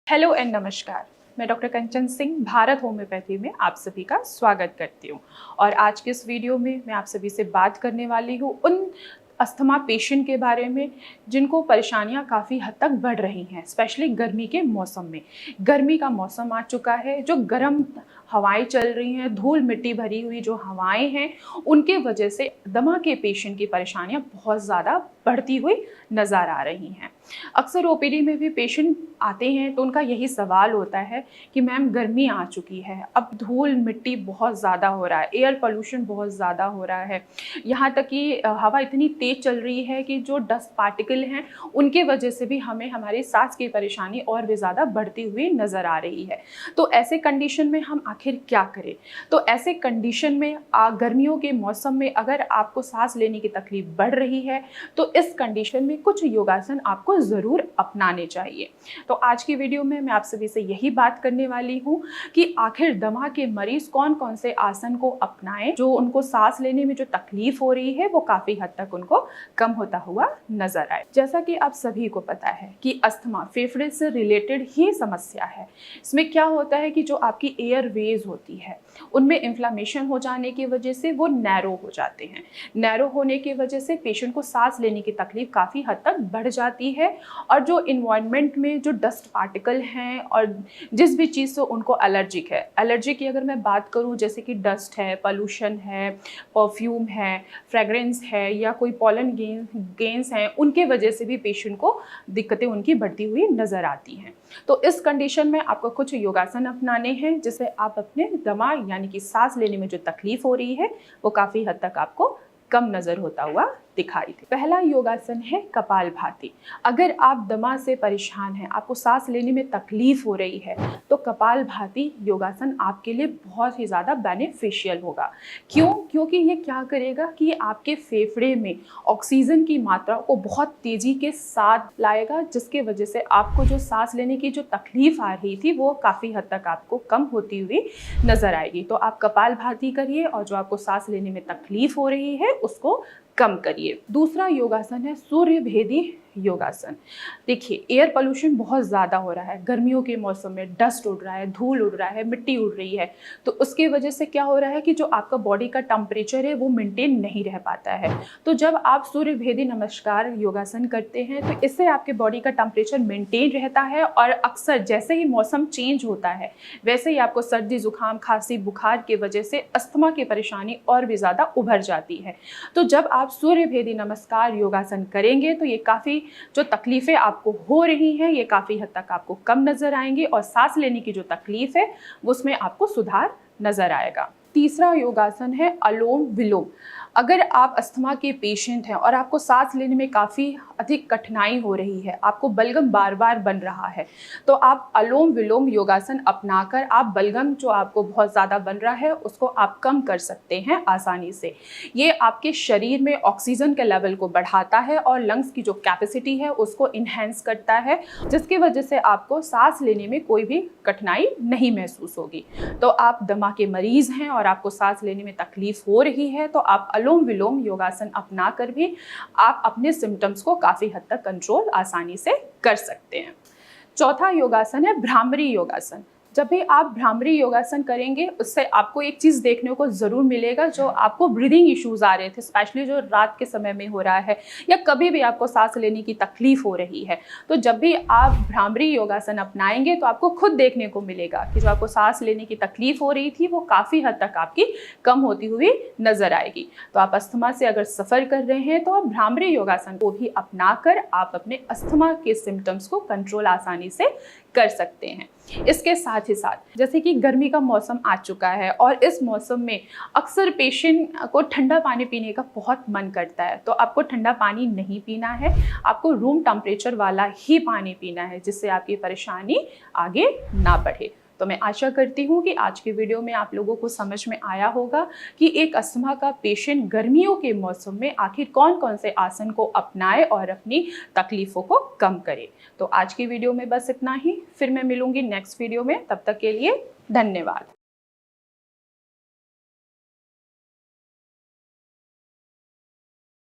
Hello and नमस्कार। मैं doctor कंचन Singh Bharat homeopathy में आप सभी का स्वागत करती हूँ। और आज के इस वीडियो में मैं आप सभी से बात करने वाली हूँ उन अस्थमा पेशेंट के बारे में जिनको परेशानियां काफ़ी हद तक बढ़ रही हैं, स्पेशली गर्मी के मौसम में। गर्मी का मौसम आ चुका है, जो गर्म हवाएं चल रही हैं, धूल मिट्टी भरी हुई जो हवाएं हैं, उनके वजह से दमा के पेशेंट की परेशानियां बहुत ज़्यादा बढ़ती हुई नज़र आ रही हैं। अक्सर ओपीडी में भी पेशेंट आते हैं तो उनका यही सवाल होता है कि मैम गर्मी आ चुकी है, अब धूल मिट्टी बहुत ज़्यादा हो रहा है, एयर पोल्यूशन बहुत ज़्यादा हो रहा है, यहाँ तक कि हवा इतनी तेज़ चल रही है कि जो डस्ट पार्टिकल हैं उनके वजह से भी हमें हमारी सांस की परेशानी और भी ज़्यादा बढ़ती हुई नज़र आ रही है। तो ऐसे कंडीशन में हम आखिर क्या करें? तो ऐसे कंडीशन में गर्मियों के मौसम में अगर आपको सांस लेने की तकलीफ बढ़ रही है तो इस कंडीशन में कुछ योगासन आपको ज़रूर अपनाने चाहिए। तो आज की वीडियो में मैं आप सभी से यही बात करने वाली हूँ कि आखिर दमा के मरीज कौन कौन से आसन को अपनाएं जो उनको सांस लेने में जो तकलीफ हो रही है वो काफ़ी हद तक उनको कम होता हुआ नजर आए। जैसा कि आप सभी को पता है कि अस्थमा फेफड़े से रिलेटेड ही समस्या है। इसमें क्या होता है कि जो आपकी एयर वेज होती है उनमें इन्फ्लामेशन हो जाने की वजह से वो नैरो हो जाते हैं। नैरो होने की वजह से पेशेंट को सांस लेने की तकलीफ काफ़ी हद तक बढ़ जाती है। और जो इन्वायरमेंट में जो डस्ट पार्टिकल हैं और जिस भी चीज़ से उनको एलर्जिक है, एलर्जी की अगर मैं बात करूं जैसे कि डस्ट है, पोल्यूशन है, परफ्यूम है, फ्रेगरेंस है या कोई पॉलन गेंस हैं, उनके वजह से भी पेशेंट को दिक्कतें उनकी बढ़ती हुई नज़र आती हैं। तो इस कंडीशन में आपको कुछ योगासन अपनाने हैं जिससे आप अपने दमा यानी कि सांस लेने में जो तकलीफ हो रही है वो काफ़ी हद तक आपको कम नज़र होता हुआ दिखाई दे। पहला योगासन है कपालभाति। अगर आप दमा से परेशान हैं, आपको सांस लेने में तकलीफ हो रही है तो कपालभाति योगासन आपके लिए बहुत ही ज़्यादा बेनिफिशियल होगा। क्यों? क्योंकि ये क्या करेगा कि आपके फेफड़े में ऑक्सीजन की मात्रा को बहुत तेज़ी के साथ लाएगा, जिसके वजह से आपको जो सांस लेने की जो तकलीफ आ रही थी वो काफ़ी हद तक आपको कम होती हुई नज़र आएगी। तो आप कपालभाति करिए और जो आपको सांस लेने में तकलीफ हो रही है उसको कम करिए। दूसरा योगासन है सूर्य भेदी योगासन। देखिए, एयर पोल्यूशन बहुत ज़्यादा हो रहा है, गर्मियों के मौसम में डस्ट उड़ रहा है, धूल उड़ रहा है, मिट्टी उड़ रही है, तो उसके वजह से क्या हो रहा है कि जो आपका बॉडी का टेम्परेचर है वो मेंटेन नहीं रह पाता है। तो जब आप सूर्य भेदी नमस्कार योगासन करते हैं तो इससे आपके बॉडी का टेम्परेचर मेंटेन रहता है और अक्सर जैसे ही मौसम चेंज होता है वैसे ही आपको सर्दी जुकाम खांसी बुखार की वजह से अस्थमा की परेशानी और भी ज़्यादा उभर जाती है। तो जब आप सूर्य भेदी नमस्कार योगासन करेंगे तो ये काफ़ी जो तकलीफ़ें आपको हो रही हैं ये काफ़ी हद तक आपको कम नज़र आएंगी और सांस लेने की जो तकलीफ़ है उसमें आपको सुधार नज़र आएगा। तीसरा योगासन है अलोम विलोम। अगर आप अस्थमा के पेशेंट हैं और आपको सांस लेने में काफ़ी अधिक कठिनाई हो रही है, आपको बलगम बार बार बन रहा है, तो आप अलोम विलोम योगासन अपनाकर आप बलगम जो आपको बहुत ज़्यादा बन रहा है उसको आप कम कर सकते हैं आसानी से। ये आपके शरीर में ऑक्सीजन के लेवल को बढ़ाता है और लंग्स की जो कैपेसिटी है उसको इन्हेंस करता है, जिसकी वजह से आपको सांस लेने में कोई भी कठिनाई नहीं महसूस होगी। तो आप दमा के मरीज़ हैं और आपको सांस लेने में तकलीफ हो रही है तो आप अलोम विलोम योगासन अपना कर भी आप अपने सिम्टम्स को काफ़ी हद तक कंट्रोल आसानी से कर सकते हैं। चौथा योगासन है भ्रामरी योगासन। जब भी आप भ्रामरी योगासन करेंगे उससे आपको एक चीज़ देखने को ज़रूर मिलेगा, जो आपको ब्रीदिंग इश्यूज़ आ रहे थे, स्पेशली जो रात के समय में हो रहा है या कभी भी आपको सांस लेने की तकलीफ हो रही है, तो जब भी आप भ्रामरी योगासन अपनाएंगे तो आपको खुद देखने को मिलेगा कि जो आपको सांस लेने की तकलीफ हो रही थी वो काफ़ी हद तक आपकी कम होती हुई नज़र आएगी। तो आप अस्थमा से अगर सफ़र कर रहे हैं तो आप भ्रामरी योगासन को भी अपनाकर आप अपने अस्थमा के सिम्टम्स को कंट्रोल आसानी से कर सकते हैं। इसके साथ ही साथ जैसे कि गर्मी का मौसम आ चुका है और इस मौसम में अक्सर पेशेंट को ठंडा पानी पीने का बहुत मन करता है, तो आपको ठंडा पानी नहीं पीना है, आपको रूम टेम्परेचर वाला ही पानी पीना है जिससे आपकी परेशानी आगे ना बढ़े। तो मैं आशा करती हूँ कि आज की वीडियो में आप लोगों को समझ में आया होगा कि एक अस्थमा का पेशेंट गर्मियों के मौसम में आखिर कौन कौन से आसन को अपनाए और अपनी तकलीफ़ों को कम करे। तो आज की वीडियो में बस इतना ही, फिर मैं मिलूंगी नेक्स्ट वीडियो में। तब तक के लिए धन्यवाद।